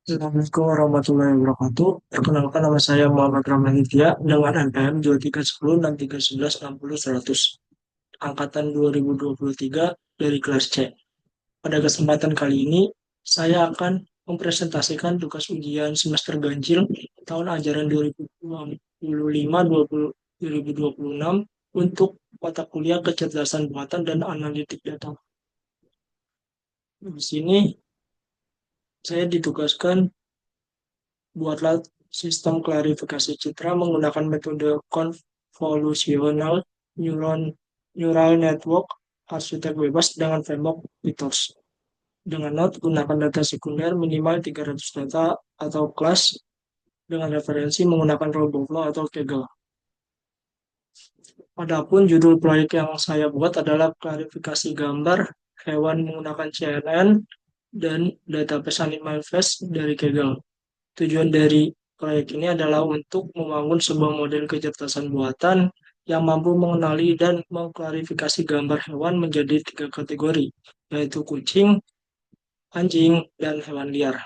Assalamualaikum warahmatullahi wabarakatuh. Perkenalkan nama saya Muhammad Ramaditya dengan NPM 2310631160 angkatan 2023 dari kelas C. Pada kesempatan kali ini, saya akan mempresentasikan tugas ujian semester ganjil tahun ajaran 2025-2026 untuk mata kuliah kecerdasan buatan dan analitik data. Di sini saya ditugaskan buatlah sistem klarifikasi citra menggunakan metode konvolusional neural network arsitek bebas dengan framework PyTorch. Dengan note, gunakan data sekunder minimal 300 data atau kelas dengan referensi menggunakan Roboflow atau Kaggle. Adapun judul proyek yang saya buat adalah klarifikasi gambar hewan menggunakan CNN dan database animal face dari Kaggle. Tujuan dari proyek ini adalah untuk membangun sebuah model kecerdasan buatan yang mampu mengenali dan mengklarifikasi gambar hewan menjadi 3 kategori, yaitu kucing, anjing, dan hewan liar.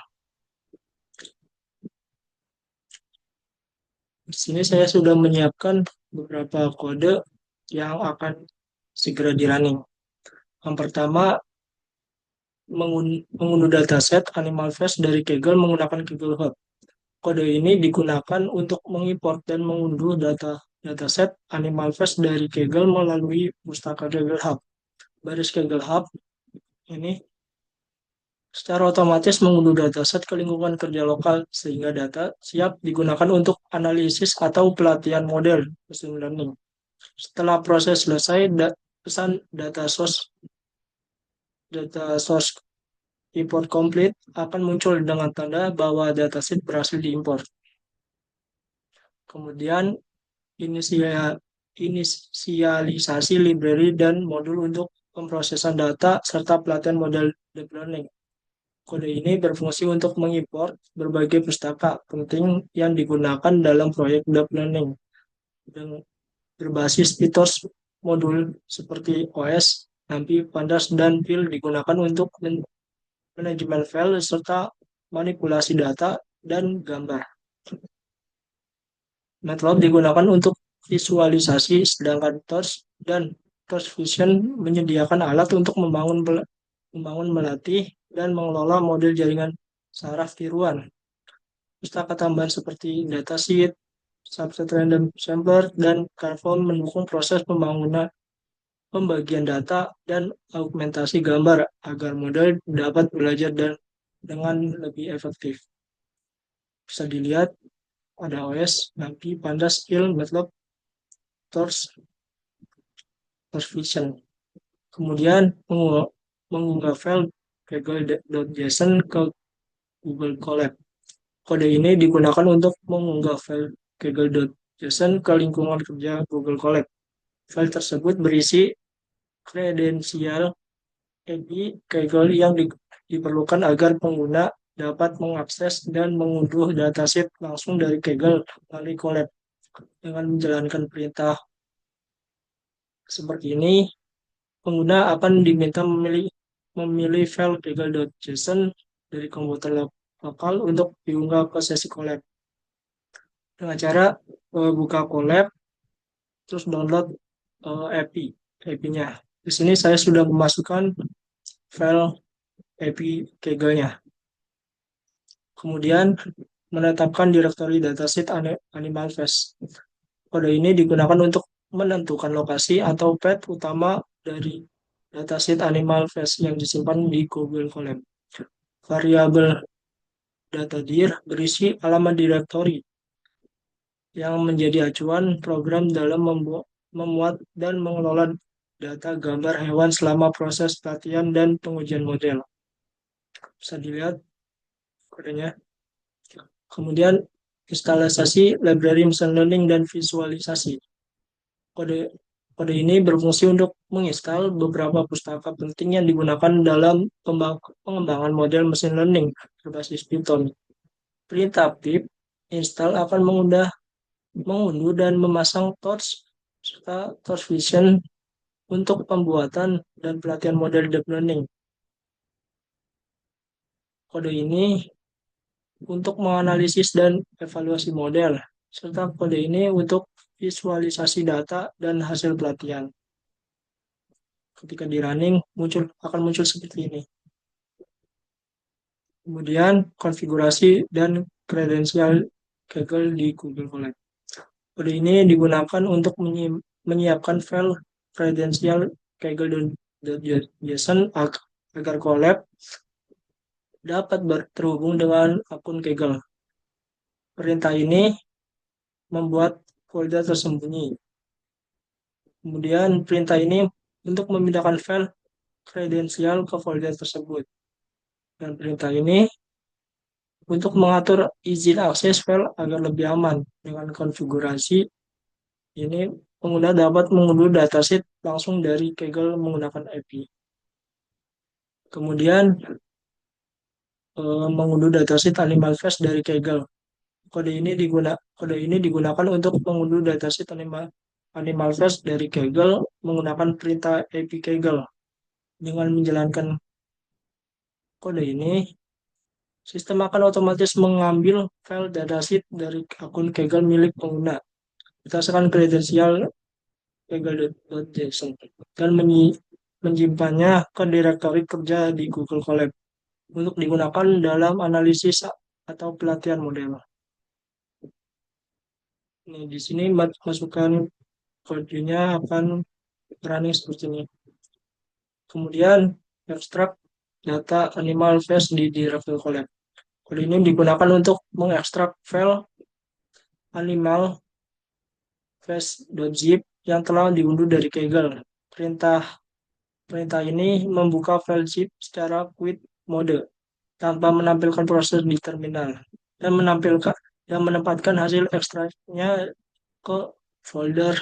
Di sini saya sudah menyiapkan beberapa kode yang akan segera di-running. Yang pertama, mengunduh dataset animal face dari Kaggle menggunakan Kaggle Hub. Kode ini digunakan untuk mengimport dan mengunduh dataset animal face dari Kaggle melalui pustaka Kaggle Hub. Baris Kaggle Hub ini secara otomatis mengunduh dataset ke lingkungan kerja lokal sehingga data siap digunakan untuk analisis atau pelatihan model machine learning. Setelah proses selesai, pesan data source import complete akan muncul dengan tanda bahwa dataset berhasil diimport. Kemudian inisialisasi library dan modul untuk pemrosesan data serta pelatihan model deep learning. Kode ini berfungsi untuk mengimport berbagai pustaka penting yang digunakan dalam proyek deep learning dengan berbasis fitur modul seperti OS, NumPy, Pandas, dan Pil digunakan untuk manajemen file serta manipulasi data dan gambar. MATLAB digunakan untuk visualisasi, sedangkan Torch dan Torch Vision menyediakan alat untuk membangun, melatih, dan mengelola model jaringan saraf tiruan. Pustaka tambahan seperti datasheet, subset random sampler, dan Carform mendukung proses pembagian data dan augmentasi gambar agar model dapat belajar dengan lebih efektif. Bisa dilihat ada OS, NumPy, Pandas, Skill, MATLAB, Torch Vision. Kemudian mengunggah file kaggle.json ke Google Colab. Kode ini digunakan untuk mengunggah file kaggle.json ke lingkungan kerja Google Colab. File tersebut berisi kredensial API Kaggle yang diperlukan agar pengguna dapat mengakses dan mengunduh dataset langsung dari Kaggle melalui Colab. Dengan menjalankan perintah seperti ini, pengguna akan diminta memilih file kaggle.json dari komputer lokal untuk diunggah ke sesi collab. Dengan cara buka collab, terus download API-nya. Di sini saya sudah memasukkan file API Kaggle-nya. Kemudian menetapkan direktori dataset animal face. Kode ini digunakan untuk menentukan lokasi atau path utama dari dataset animal face yang disimpan di Google Colab. Variabel data dir berisi alamat direktori yang menjadi acuan program dalam memuat dan mengelola data gambar hewan selama proses pelatihan dan pengujian model. Bisa dilihat kodenya. Kemudian instalisasi library machine learning dan visualisasi. Kode Kode ini berfungsi untuk menginstal beberapa pustaka penting yang digunakan dalam pengembangan model machine learning berbasis Python. Perintah pip install akan mengunduh dan memasang Torch serta Torch Vision untuk pembuatan dan pelatihan model deep learning. Kode ini untuk menganalisis dan evaluasi model, serta kode ini untuk visualisasi data dan hasil pelatihan. Ketika di running, akan muncul seperti ini. Kemudian konfigurasi dan kredensial Kaggle di Google Colab. Kode ini digunakan untuk menyiapkan file kredensial Kaggle.json agar Colab dapat terhubung dengan akun Kaggle. Perintah ini membuat folder tersembunyi. Kemudian perintah ini untuk memindahkan file kredensial ke folder tersebut. Dan perintah ini untuk mengatur izin akses file agar lebih aman. Dengan konfigurasi ini, pengguna dapat mengunduh datasheet langsung dari Kaggle menggunakan API. Kemudian mengunduh datasheet Animal Face dari Kaggle. Kode ini digunakan untuk mengunduh datasheet Animal Face dari Kaggle menggunakan perintah API Kaggle. Dengan menjalankan kode ini, sistem akan otomatis mengambil file datasheet dari akun Kaggle milik pengguna berdasarkan kredensial Kaggle.json dan menyimpannya ke direktori kerja di Google Colab untuk digunakan dalam analisis atau pelatihan model. Nah, di sini masukkan kodenya akan running seperti ini. Kemudian ekstrak data animal face di directory Colab. Kode ini digunakan untuk mengekstrak file animal face.zip yang telah diunduh dari Kaggle. Perintah perintah ini membuka file zip secara quit mode tanpa menampilkan proses di terminal dan menempatkan hasil ekstraknya ke folder.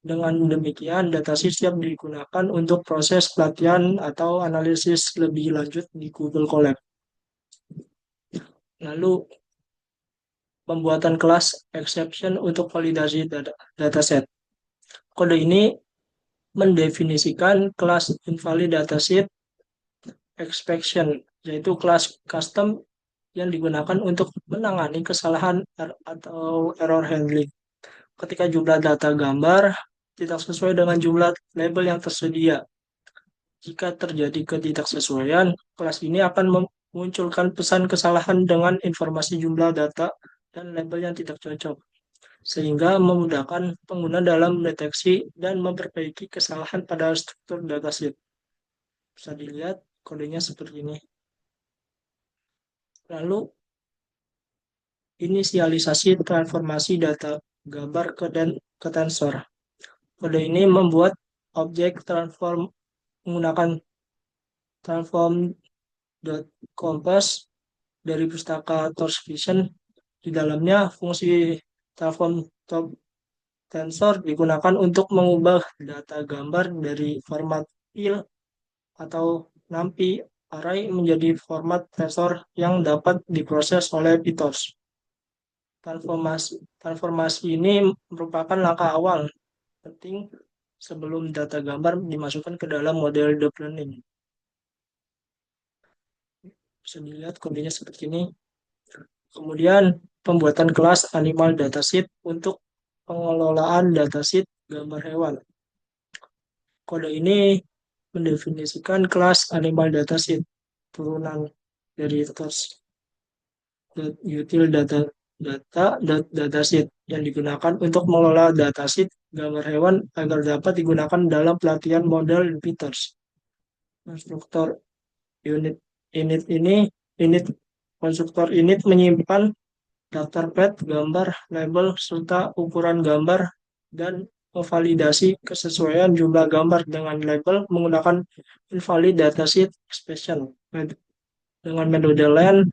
Dengan demikian, datasheet siap digunakan untuk proses pelatihan atau analisis lebih lanjut di Google Colab. Lalu, pembuatan kelas exception untuk validasi dataset. Kode ini mendefinisikan kelas invalid dataset exception, yaitu kelas custom yang digunakan untuk menangani kesalahan atau error handling. Ketika jumlah data gambar tidak sesuai dengan jumlah label yang tersedia. Jika terjadi ketidaksesuaian, kelas ini akan memunculkan pesan kesalahan dengan informasi jumlah data dan label yang tidak cocok, sehingga memudahkan pengguna dalam mendeteksi dan memperbaiki kesalahan pada struktur dataset. Bisa dilihat kodenya seperti ini. Lalu, inisialisasi transformasi data gambar ke tensor. Kode ini membuat objek transform menggunakan transform.compass dari pustaka Tors Vision. Di dalamnya fungsi transform top tensor digunakan untuk mengubah data gambar dari format PIL atau NumPy array menjadi format tensor yang dapat diproses oleh PyTorch. Transformasi ini merupakan langkah awal penting sebelum data gambar dimasukkan ke dalam model deep learning. Bisa dilihat kodenya seperti ini. Kemudian pembuatan kelas animal dataset untuk pengelolaan dataset gambar hewan. Kode ini mendefinisikan kelas animal dataset turunan dari util dataset yang digunakan untuk mengelola dataset gambar hewan agar dapat digunakan dalam pelatihan model Peters. Konstruktor unit init ini init konstruktor init menyimpan daftar pet, gambar, label, serta ukuran gambar dan memvalidasi kesesuaian jumlah gambar dengan label menggunakan invalid dataset expression. Dengan metode len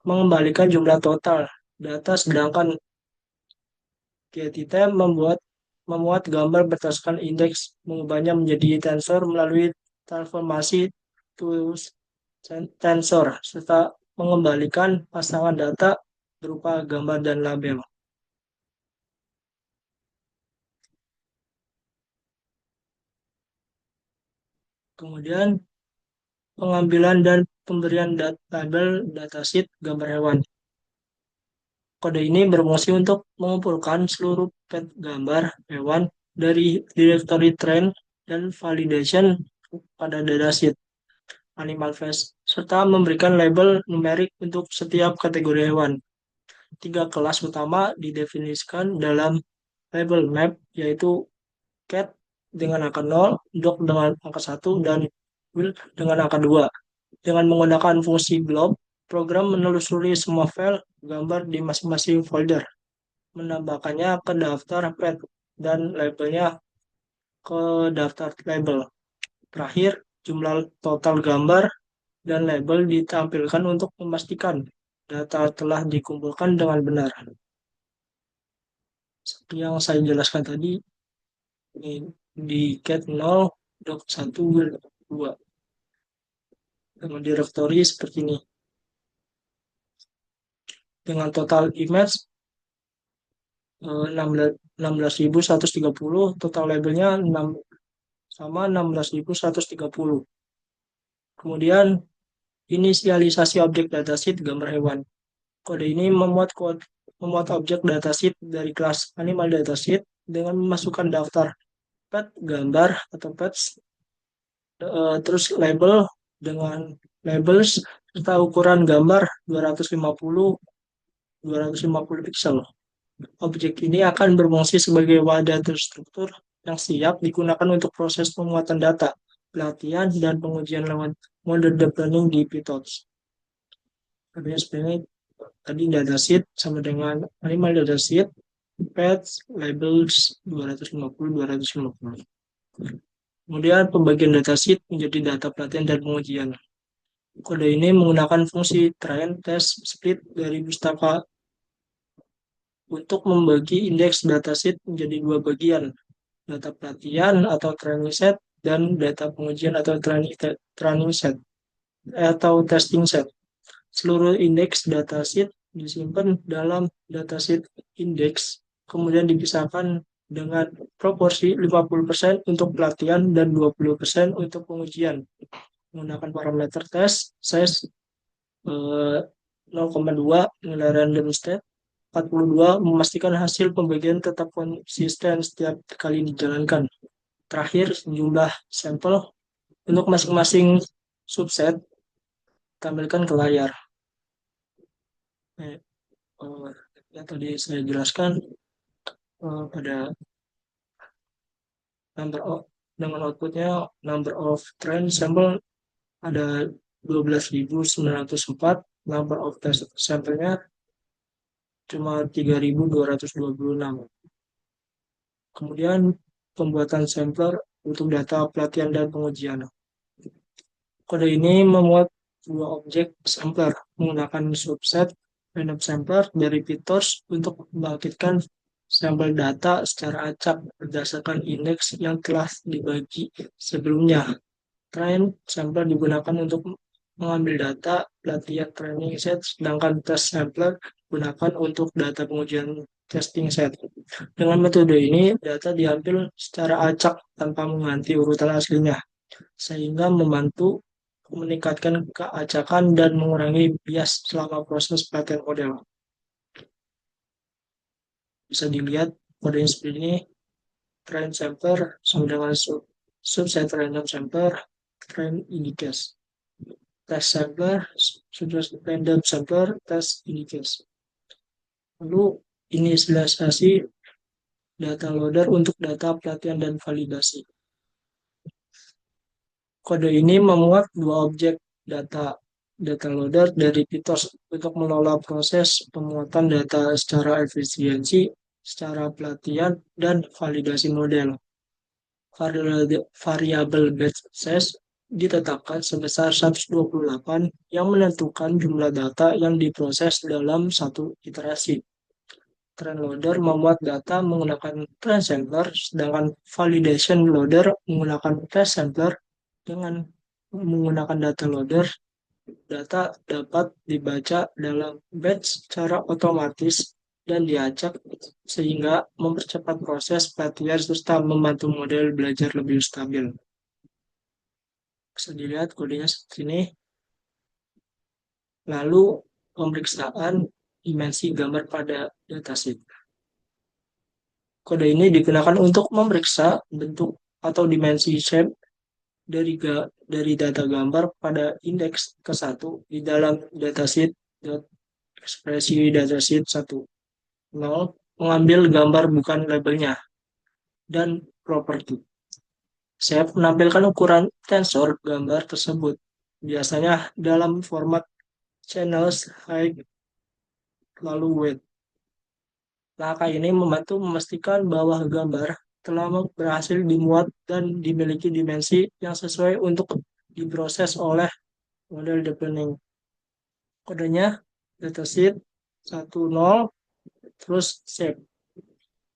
mengembalikan jumlah total data, sedangkan getItem memuat gambar berdasarkan indeks, mengubahnya menjadi tensor melalui transformasi to tensor, serta mengembalikan pasangan data berupa gambar dan label. Kemudian pengambilan dan pemberian label datasheet gambar hewan. Kode ini berfungsi untuk mengumpulkan seluruh pet gambar hewan dari directory train dan validation pada datasheet Animal Face, serta memberikan label numerik untuk setiap kategori hewan. Tiga kelas utama didefinisikan dalam label map, yaitu cat dengan angka 0, dog dengan angka 1, dan will dengan angka 2. Dengan menggunakan fungsi blob, program menelusuri semua file gambar di masing-masing folder, menambahkannya ke daftar pet dan labelnya ke daftar label. Terakhir, jumlah total gambar dan label ditampilkan untuk memastikan data telah dikumpulkan dengan benar. Seperti yang saya jelaskan tadi, di cat 0, dot 1, 2. Dengan direktori seperti ini. Dengan total image 16.130, total labelnya 6, sama 16.130. Kemudian inisialisasi objek datasheet gambar hewan. Kode ini memuat objek datasheet dari kelas animal datasheet dengan memasukkan daftar pet gambar atau pets, terus label dengan labels serta ukuran gambar 250 pixel. Objek ini akan berfungsi sebagai wadah terstruktur yang siap digunakan untuk proses pemuatan data, pelatihan, dan pengujian lewat model deep learning di PyTorch. Artinya sebenarnya tadi datasheet sama dengan animal datasheet, pets, labels 250. Kemudian pembagian datasheet menjadi data pelatihan dan pengujian. Kode ini menggunakan fungsi train, test, split dari pustaka untuk membagi indeks dataset menjadi dua bagian, data pelatihan atau training set dan data pengujian atau training set atau testing set. Seluruh indeks dataset disimpan dalam dataset index, kemudian dipisahkan dengan proporsi 50% untuk pelatihan dan 20% untuk pengujian. Menggunakan parameter test, size 0,2 nilai random state, 42 memastikan hasil pembagian tetap konsisten setiap kali dijalankan. Terakhir, jumlah sampel untuk masing-masing subset tampilkan ke layar. Yang tadi saya jelaskan pada number of, dengan outputnya number of train sample ada 12.904, number of test sampelnya cuma 3.226. Kemudian pembuatan sampler untuk data pelatihan dan pengujian. Kode ini memuat dua objek sampler menggunakan subset random sampler dari PyTorch untuk membangkitkan sampel data secara acak berdasarkan indeks yang telah dibagi sebelumnya. Train sampler digunakan untuk mengambil data pelatihan training set, sedangkan test sampler digunakan untuk data pengujian testing set. Dengan metode ini, data diambil secara acak tanpa mengganti urutan aslinya, sehingga membantu meningkatkan keacakan dan mengurangi bias selama proses pelatihan model. Bisa dilihat kodenya seperti ini, train sampler sama dengan subset random sampler, train indicate. Test sampler, subset random sampler, test indicate. Lalu inisialisasi data loader untuk data pelatihan dan validasi. Kode ini memuat dua objek data loader dari PyTorch untuk mengelola proses pemuatan data secara efisiensi, secara pelatihan, dan validasi model. Variabel batch size ditetapkan sebesar 128 yang menentukan jumlah data yang diproses dalam satu iterasi. Train loader memuat data menggunakan train sampler, sedangkan validation loader menggunakan test sampler. Dengan menggunakan data loader, data dapat dibaca dalam batch secara otomatis dan diacak sehingga mempercepat proses pelatihan serta membantu model belajar lebih stabil. Bisa dilihat kodenya seperti ini. Lalu pemeriksaan dimensi gambar pada datasheet. Kode ini digunakan untuk memeriksa bentuk atau dimensi shape dari data gambar pada indeks ke-1 di dalam datasheet ekspresi datasheet 1. 0. Mengambil gambar bukan labelnya. Dan properti. Saya menampilkan ukuran tensor gambar tersebut. Biasanya dalam format channels, height, lalu weight. Langkah ini membantu memastikan bahwa gambar telah berhasil dimuat dan dimiliki dimensi yang sesuai untuk diproses oleh model deep learning. Kodenya datasheet 10 terus shape.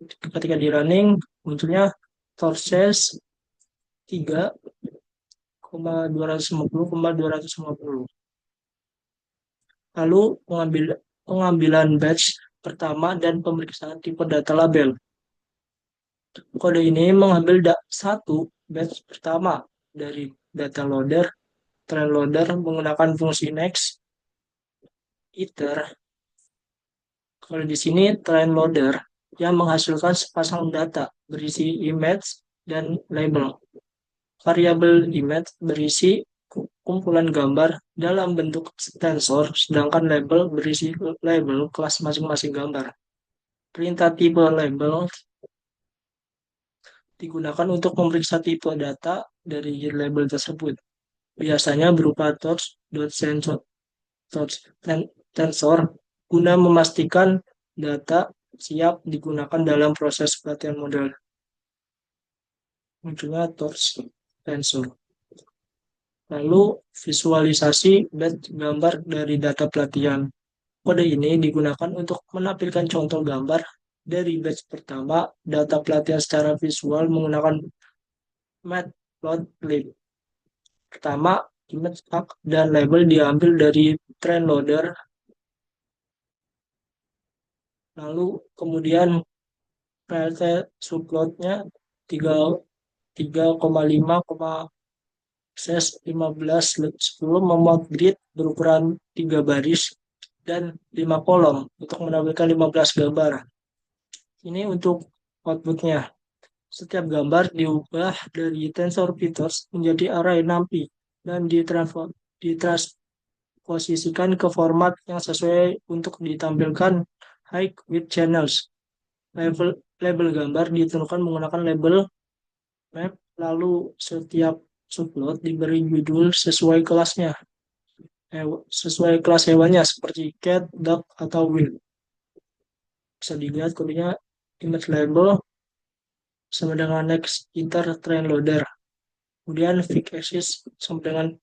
Ketika di running munculnya torches 3,250,250. Lalu pengambilan batch pertama dan pemeriksaan tipe data label. Kode ini mengambil satu batch pertama dari data loader, train loader menggunakan fungsi next, iter. Kalau di sini train loader yang menghasilkan sepasang data berisi image dan label. Variabel image berisi kumpulan gambar dalam bentuk tensor, sedangkan label berisi label kelas masing-masing gambar. Perintah tipe label digunakan untuk memeriksa tipe data dari label tersebut. Biasanya berupa tensor guna memastikan data siap digunakan dalam proses pelatihan model. Munculnya tensor. Lalu visualisasi dan gambar dari data pelatihan. Kode ini digunakan untuk menampilkan contoh gambar dari batch pertama data pelatihan secara visual menggunakan matplotlib. Pertama, image tag dan label diambil dari train loader. Lalu kemudian PLT subplotnya 3,5, 15/10 memuat grid berukuran 3 baris dan 5 kolom untuk menampilkan 15 gambar. Ini untuk outputnya. Setiap gambar diubah dari tensor features menjadi array NumPy dan ditransposisikan ke format yang sesuai untuk ditampilkan high width channels. Label gambar ditentukan menggunakan label map, lalu setiap subplot diberi judul sesuai kelasnya, sesuai kelas hewannya seperti cat, duck, atau whale. Bisa dilihat kodenya image label sama dengan next iter train loader. Kemudian fix axis sama dengan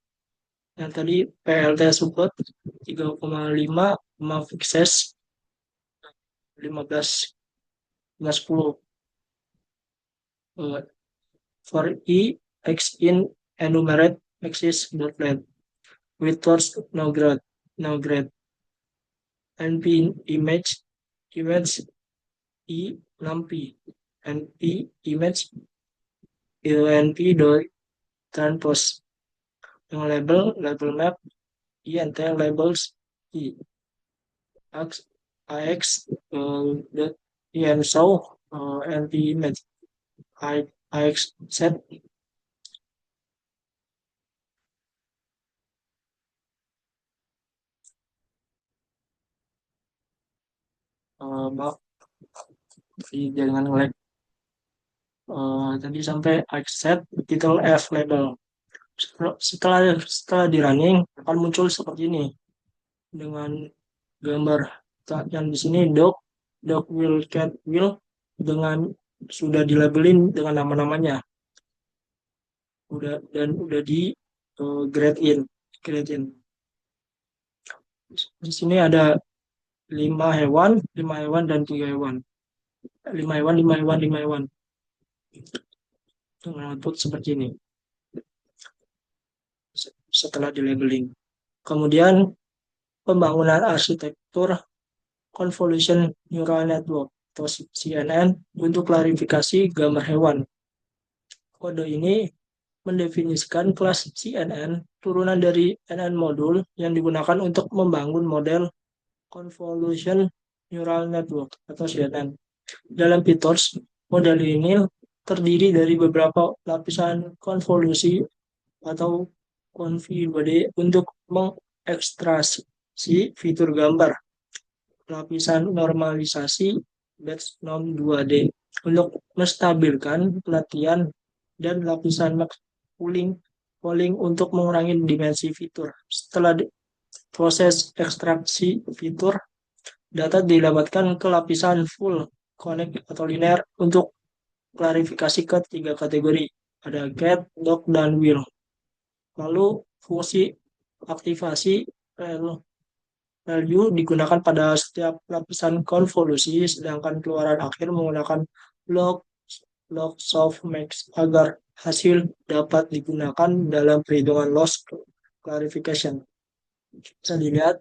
yang tadi PLT subplot 3,5 sama fixes 15/10. For e x in enumerate axis dot length with torch no grade np image e numpy np image np dot transpose yang label map int labels e ax dot en show np image ax set maaf di jaringan nge-lag. Tadi sampai set title f label. Setelah di running akan muncul seperti ini dengan gambar yang di sini dog will cat will dengan sudah dilabelin dengan nama-namanya udah di grade in. Di sini ada 5 hewan dan 3 hewan. 5 hewan dengan output seperti ini setelah di labeling. Kemudian pembangunan arsitektur Convolution Neural Network atau CNN untuk klarifikasi gambar hewan. Kode ini mendefinisikan kelas CNN turunan dari NN modul yang digunakan untuk membangun model Convolution Neural Network atau CNN. Dalam PyTorch, model ini terdiri dari beberapa lapisan konvolusi atau konvolute untuk mengekstraksi fitur gambar, lapisan normalisasi batch norm 2D untuk menstabilkan pelatihan, dan lapisan max pooling untuk mengurangi dimensi fitur. Setelah proses ekstraksi fitur, data didapatkan ke lapisan full connect atau linear untuk klarifikasi ke tiga kategori. Ada get, doc, dan will. Lalu fungsi aktivasi value digunakan pada setiap lapisan konvolusi, sedangkan keluaran akhir menggunakan log softmax agar hasil dapat digunakan dalam perhitungan loss clarification. Bisa dilihat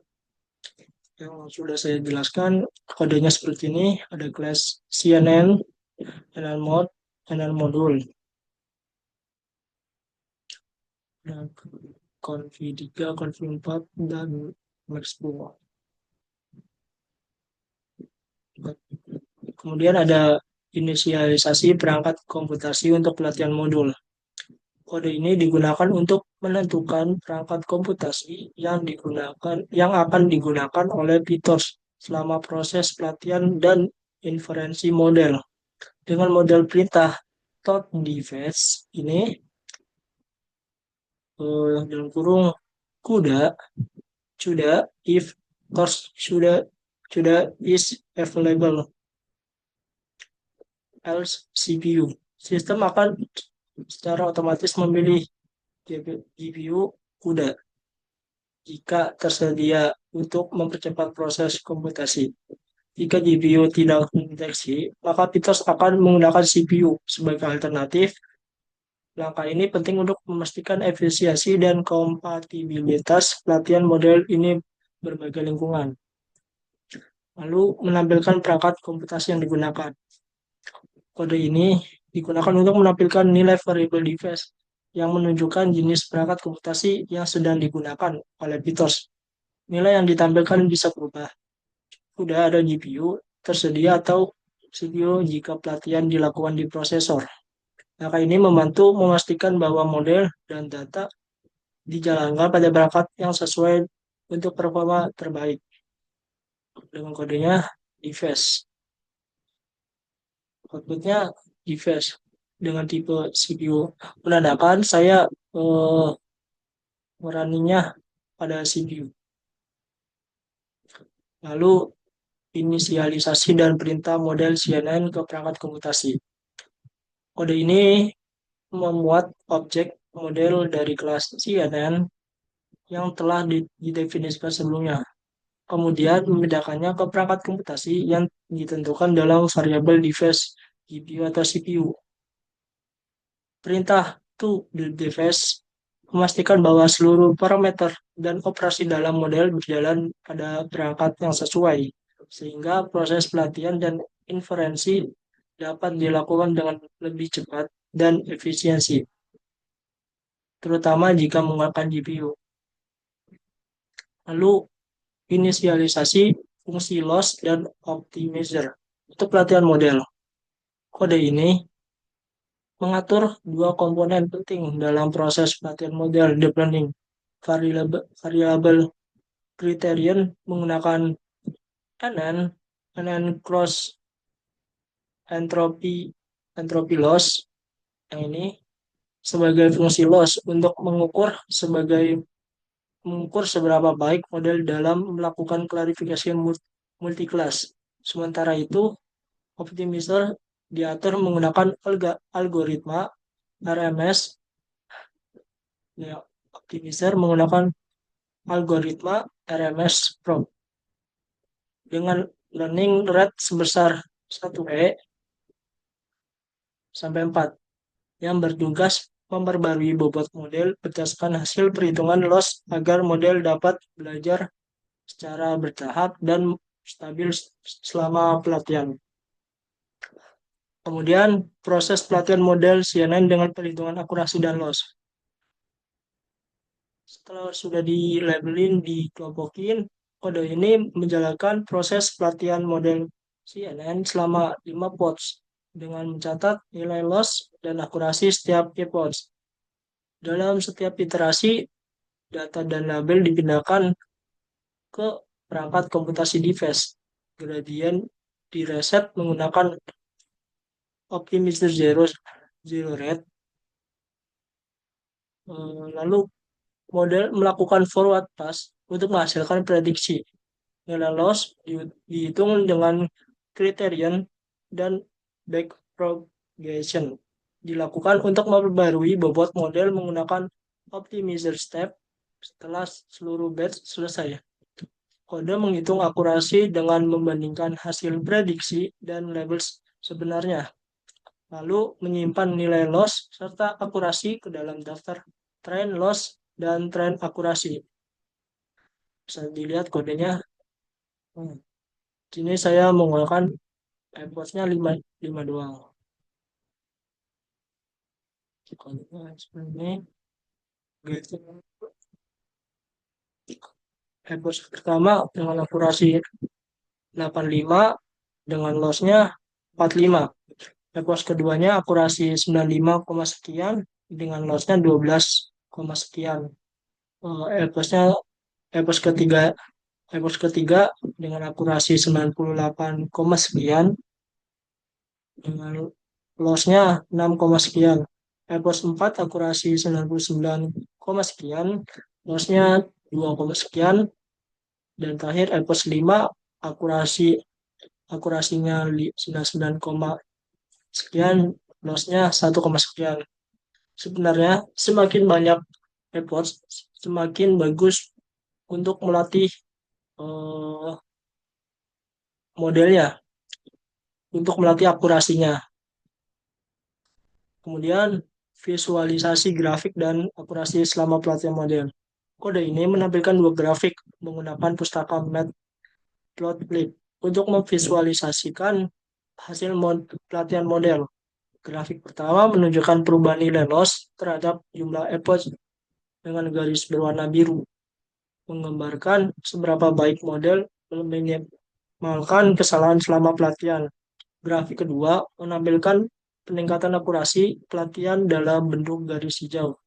yang sudah saya jelaskan, kodenya seperti ini. Ada kelas CNN, NN mode, NN modul. Nah, konfi 3, konfi 4, dan max 10. Kemudian ada inisialisasi perangkat komputasi untuk pelatihan modul. Kode ini digunakan untuk menentukan perangkat komputasi yang akan digunakan oleh PyTorch selama proses pelatihan dan inferensi model. Dengan model perintah .device ini dalam kurung CUDA if torch CUDA is available else CPU. Sistem akan secara otomatis memilih GPU CUDA jika tersedia untuk mempercepat proses komputasi. Jika GPU tidak mendeteksi, maka PyTorch akan menggunakan CPU sebagai alternatif. Langkah ini penting untuk memastikan efisiensi dan kompatibilitas pelatihan model ini berbagai lingkungan. Lalu menampilkan perangkat komputasi yang digunakan. Kode ini digunakan untuk menampilkan nilai variable device yang menunjukkan jenis perangkat komputasi yang sedang digunakan oleh PyTorch. Nilai yang ditampilkan bisa berubah. Sudah ada GPU tersedia atau CPU jika pelatihan dilakukan di prosesor. Langkah ini membantu memastikan bahwa model dan data dijalankan pada perangkat yang sesuai untuk performa terbaik. Dengan kodenya device. Outputnya device dengan tipe CPU. Menandakan saya meraninya pada CPU. Lalu inisialisasi dan perintah model CNN ke perangkat komputasi. Kode ini memuat objek model dari kelas CNN yang telah didefinisikan sebelumnya. Kemudian membedakannya ke perangkat komputasi yang ditentukan dalam variabel device GPU atau CPU. Perintah to the device memastikan bahwa seluruh parameter dan operasi dalam model berjalan pada perangkat yang sesuai, sehingga proses pelatihan dan inferensi dapat dilakukan dengan lebih cepat dan efisiensi, terutama jika menggunakan GPU. Lalu inisialisasi fungsi loss dan optimizer untuk pelatihan model. Kode ini mengatur dua komponen penting dalam proses pelatihan model deep learning. Variabel criterion menggunakan NN cross entropy loss yang ini sebagai fungsi loss untuk mengukur seberapa baik model dalam melakukan klarifikasi multi-kelas. Sementara itu, optimizer diatur menggunakan algoritma RMS. Ya, optimizer menggunakan algoritma RMS Pro dengan learning rate sebesar 1E sampai 4 yang bertugas memperbarui bobot model berdasarkan hasil perhitungan loss agar model dapat belajar secara bertahap dan stabil selama pelatihan. Kemudian proses pelatihan model CNN dengan perhitungan akurasi dan loss. Setelah sudah di-labelin, dikelompokin, kode ini menjalankan proses pelatihan model CNN selama 5 pods dengan mencatat nilai loss dan akurasi setiap pods. Dalam setiap iterasi, data dan label dipindahkan ke perangkat komputasi device. Gradient direset menggunakan optimizer zero rate. Lalu model melakukan forward pass untuk menghasilkan prediksi. Nilai loss dihitung dengan criterion dan backpropagation. Dilakukan untuk memperbarui bobot model menggunakan optimizer step setelah seluruh batch selesai. Kode menghitung akurasi dengan membandingkan hasil prediksi dan label sebenarnya, lalu menyimpan nilai loss serta akurasi ke dalam daftar trend loss dan trend akurasi. Bisa dilihat kodenya. Hmm. Sini saya menggunakan effortnya 5, 5 doang. Kodenya seperti ini. Gitu. Effort pertama dengan akurasi 85 dengan lossnya 45. Epos keduanya akurasi 95, sekian dengan lossnya 12, sekian. Eposnya epos ketiga dengan akurasi 98, sekian dengan lossnya 6, sekian. Epos 4 akurasi 99, sekian, lossnya 2, sekian. Dan terakhir epos 5 akurasinya 99, sekian, lossnya 1, sekian. Sebenarnya semakin banyak efforts, semakin bagus untuk melatih eh, modelnya, untuk melatih akurasinya. Kemudian visualisasi grafik dan akurasi selama pelatihan model. Kode ini menampilkan dua grafik menggunakan pustaka Matplotlib untuk memvisualisasikan hasil pelatihan model. Grafik pertama menunjukkan perubahan nilai loss terhadap jumlah epoch dengan garis berwarna biru, menggambarkan seberapa baik model meminimalkan kesalahan selama pelatihan. Grafik kedua menampilkan peningkatan akurasi pelatihan dalam bentuk garis hijau.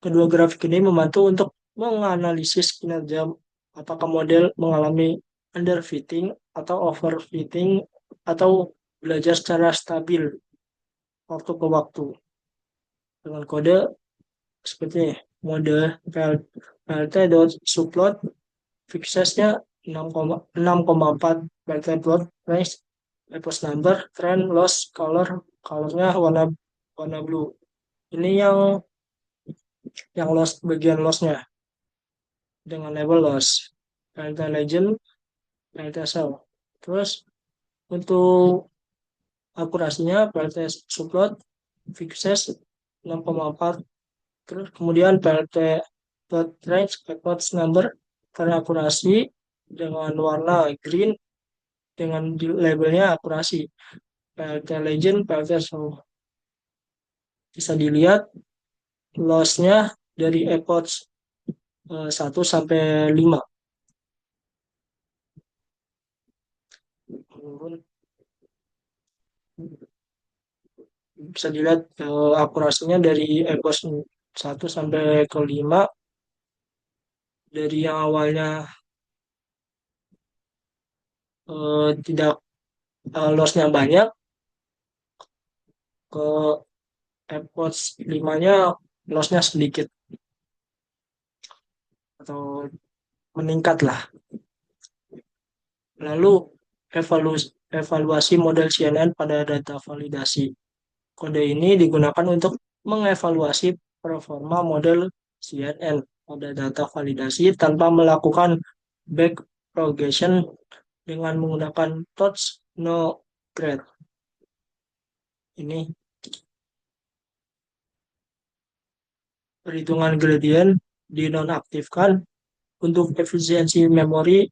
Kedua grafik ini membantu untuk menganalisis kinerja apakah model mengalami underfitting atau overfitting atau belajar secara stabil waktu ke waktu dengan kode seperti ini. Mode plt.subplot fixesnya 6,4 plt plot range epoch number trend loss colornya warna blue. Ini yang loss, bagian lossnya dengan label loss plt legend plt cell. Terus untuk akurasinya plt subplot fixes 6,4. Terus kemudian PLT dot range epoch number karena akurasi dengan warna green dengan labelnya akurasi. PLT legend, PLT show. Bisa dilihat lossnya dari epoch 1 sampai 5. Bisa dilihat akurasinya dari epoch 1 sampai ke 5, dari yang awalnya tidak lossnya banyak ke epoch 5-nya lossnya sedikit atau meningkat lah. Lalu evaluasi model CNN pada data validasi. Kode ini digunakan untuk mengevaluasi performa model CNN pada data validasi tanpa melakukan backpropagation dengan menggunakan touch no grade. Ini perhitungan gradient dinonaktifkan untuk efisiensi memori.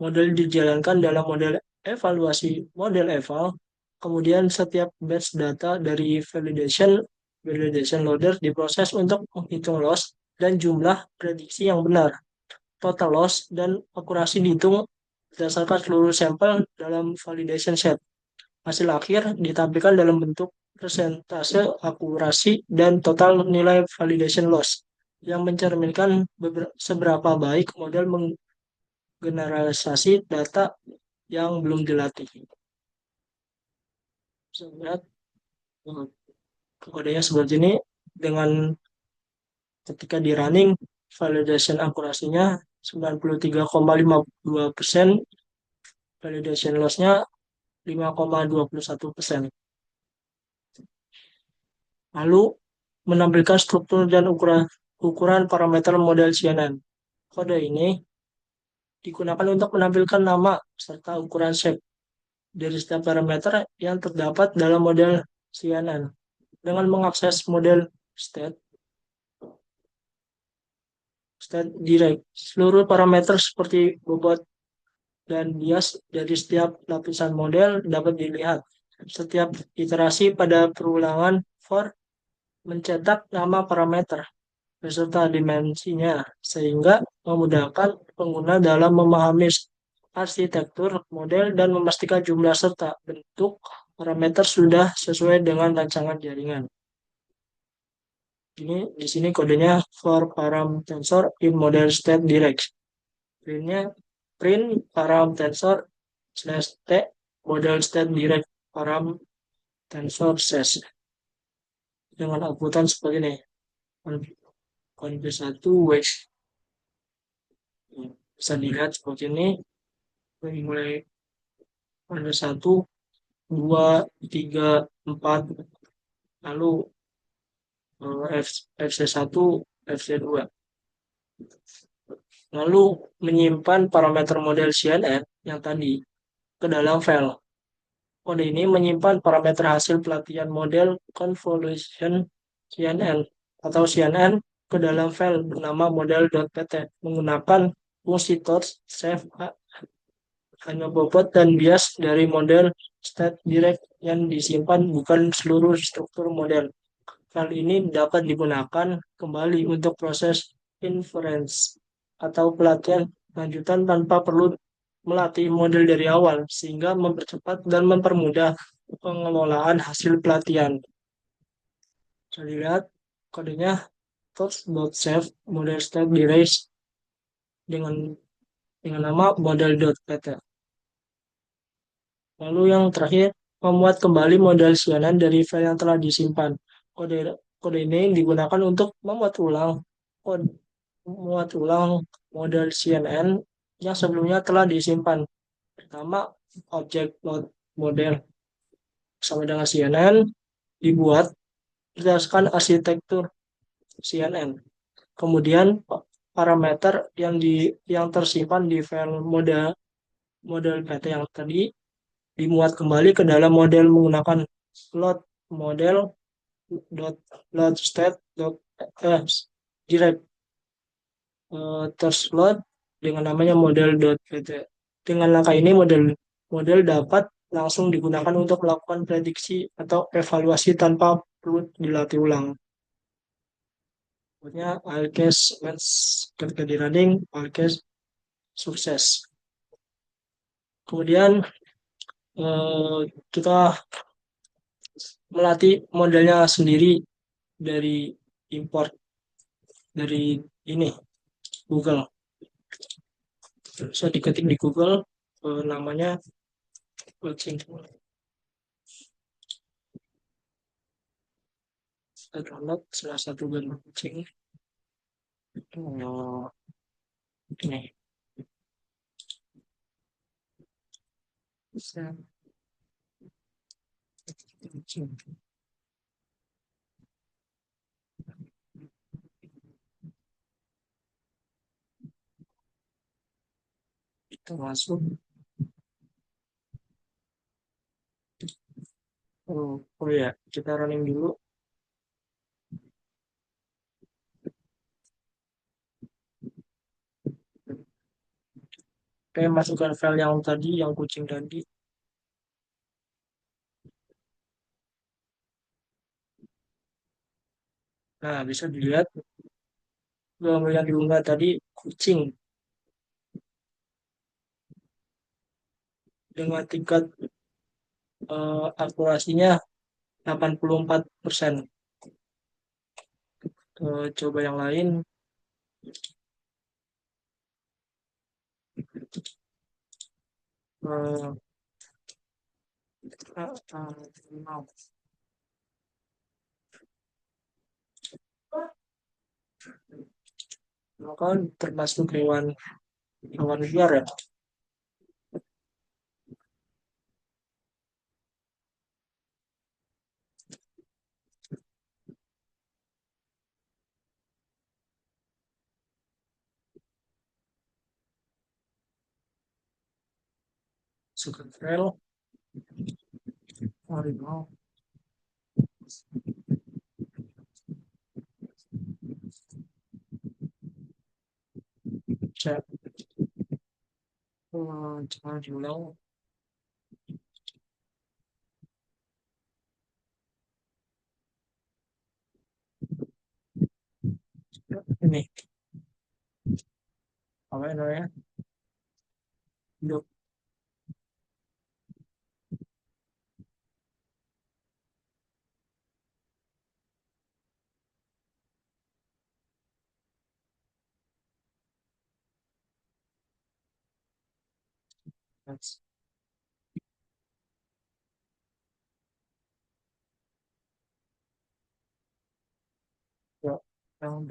Model dijalankan dalam model evaluasi model eval. Kemudian setiap batch data dari validation loader diproses untuk menghitung loss dan jumlah prediksi yang benar. Total loss dan akurasi dihitung berdasarkan seluruh sampel dalam validation set. Hasil akhir ditampilkan dalam bentuk persentase akurasi dan total nilai validation loss yang mencerminkan seberapa baik model menggeneralisasi data yang belum dilatih. Lihat kodenya seperti ini dengan ketika di running validation akurasinya 93,52%, validation loss-nya 5,21%. Lalu menampilkan struktur dan ukuran parameter model CNN. Kode ini digunakan untuk menampilkan nama serta ukuran shape dari setiap parameter yang terdapat dalam model CNN. Dengan mengakses model state, state direct, seluruh parameter seperti bobot dan bias dari setiap lapisan model dapat dilihat. Setiap iterasi pada perulangan for mencetak nama parameter beserta dimensinya, sehingga memudahkan pengguna dalam memahami arsitektur model dan memastikan jumlah serta bentuk parameter sudah sesuai dengan rancangan jaringan. Ini di sini kodenya for param tensor in model state direct. Printnya print param tensor slash t model state direct param tensor ses dengan outputan seperti ini. Konv 1 wedge bisa dilihat seperti ini, mulai ada 1, 2, 3, 4, lalu FC1, FC2. Lalu menyimpan parameter model CNN yang tadi ke dalam file. Kode ini menyimpan parameter hasil pelatihan model convolution CNN atau CNN ke dalam file bernama model.pt menggunakan fungsi save hanya bobot dan bias dari model state direct yang disimpan, bukan seluruh struktur model. Hal ini dapat digunakan kembali untuk proses inference atau pelatihan lanjutan tanpa perlu melatih model dari awal, sehingga mempercepat dan mempermudah pengelolaan hasil pelatihan. Bisa dilihat kodenya save model state direct dengan nama model.pt. Lalu yang terakhir, memuat kembali model CNN dari file yang telah disimpan. Kode ini digunakan untuk memuat ulang model CNN yang sebelumnya telah disimpan. Pertama, objek load model sama dengan CNN dibuat berdasarkan arsitektur CNN. Kemudian parameter yang tersimpan di file model PT yang tadi dimuat kembali ke dalam model menggunakan load model load state direct load dengan namanya model.pt. Dengan langkah ini model dapat langsung digunakan untuk melakukan prediksi atau evaluasi tanpa perlu dilatih ulang. Pokoknya Alkes match ketika di running, Alkes sukses. Kemudian kita melatih modelnya sendiri dari import dari ini Google. Bisa diketik di Google namanya coaching. Saya download salah satu bentuk coaching. Ini bisa coaching. Kita masuk. Oh ya, kita running dulu. Oke, masukkan file yang tadi, yang kucing tadi. Nah, bisa dilihat Gambar yang diunggah tadi kucing dengan tingkat akurasinya 84%. Coba yang lain. Eh, ah, ah, kan termasuk hewan hewan liar ya. Suka trail, harimau, cek, jangan diulang. Ini apa ya namanya? Dok, ya, yang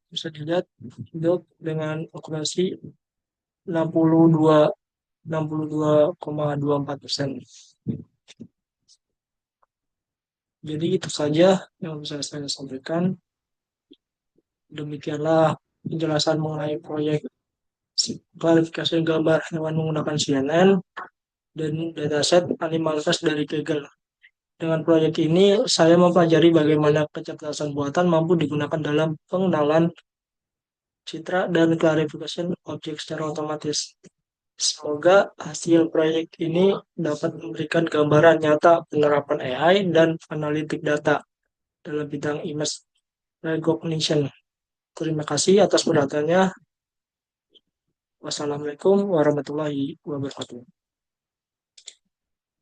bisa dilihat dok dengan akurasi 62,24%. Jadi itu saja yang bisa saya sampaikan. Demikianlah penjelasan mengenai proyek klarifikasi gambar hewan menggunakan CNN dan dataset animal test dari Kaggle. Dengan proyek ini, saya mempelajari bagaimana kecerdasan buatan mampu digunakan dalam pengenalan citra dan klarifikasi objek secara otomatis. Semoga hasil proyek ini dapat memberikan gambaran nyata penerapan AI dan analitik data dalam bidang image recognition. Terima kasih atas perhatiannya. Wassalamualaikum warahmatullahi wabarakatuh.